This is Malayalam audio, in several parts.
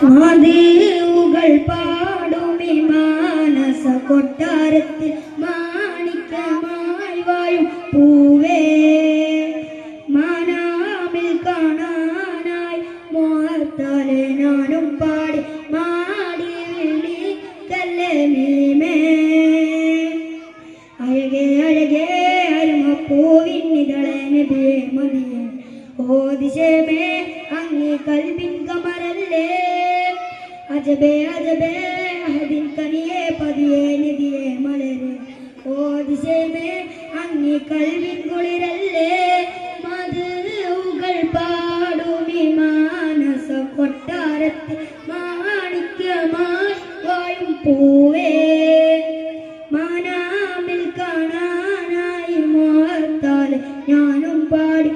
മാതേവുകൾ പാടുമി മാനസ കൊട്ടാരത്തിൽ മാണിക്യമായി വാഴും പൂവേ മാനാമിൽ കാണാനായി മോഹത്താലെ ഞാനും പാടി മാടി വിളിക്കല്ലേ മീമേ അഴകേ അഴകേ അരുമപ്പൂവിന്നിതളെ നബിയേ മദിയേ ഓദിശമേ അങ്ങേ കൽബിൻ കമറല്ലേ അജബേ അജബേ അഹദിൻ കനിയേ പതിയേ നിധിയേ മലരെ ഓദിശമേ അങ്ങേ കൽബിൻ കുളിരല്ലേ മധുകൾ പാടുമി മാനസ കൊട്ടാരത്തിൽ മാണിക്യമായി വാഴും പൂവേ മാനാമിൽ കാണാനായി മോഹത്താലെ ഞാനും പാടി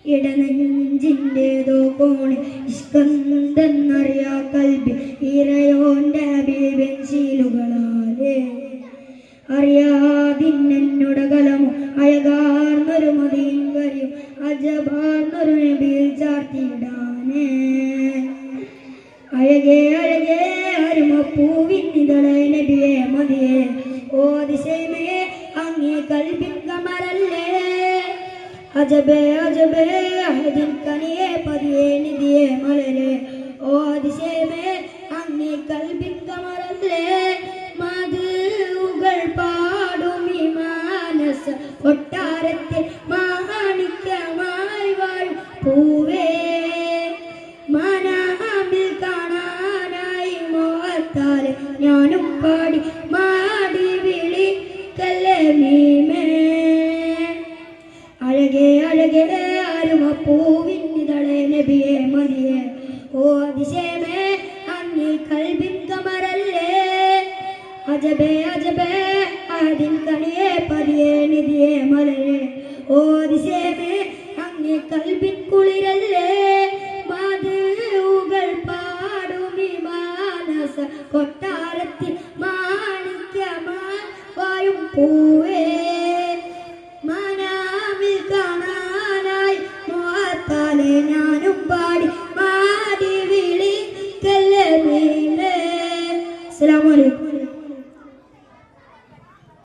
ഇടനെഞ്ചിൻ്റെതോ കോണി ഇഷ്കന്തെന്നറിയാ കൽബി ഇറയോൻ്റെ അഭിവെഞ്ചിലുകളാലേ അറിയാതിന്നോട് കലമോ അഴകാർന്നൊരു മതിയും വരിയും അജബാർന്നൊരു നബിയിൽ ചാർത്തിയിടാനേ അഴകേ അഴകേ അരുമപ്പൂവിന്നിതളെ നബിയേ മതിയേ ഓദിശമേ അങ്ങേ കൽബിൻ കമറല്ലേ അജബേ അജബേ അഹദിൻ കനിയേ പതിയേ നിധിയേ മലരെ ഓദിശമേ അങ്ങേ കൽബിൻ കമറല്ലേ മധുകൾ പാടുമി മാനസ കൊട്ടാരത്തിൽ മാണിക്യമായി വാഴും പൂവേ മാനാമിൽ കാണാനായി മോഹത്താലെ ഞാനും പാടി മാടി വിളിക്കല്ലേ മീമേ അഴകേ അഴകേ അരുമപ്പൂവിന്നിതളെ നബിയേ മദിയേ ഓദിശമേ അങ്ങേ കൽബിൻ കമറല്ലേ അജബേ അജബേ അഹദിൻ കനിയേ പതിയേ നിധിയേ മലരെ ഓദിശമേ അങ്ങേ കൽബിൻ കുളിരല്ലേ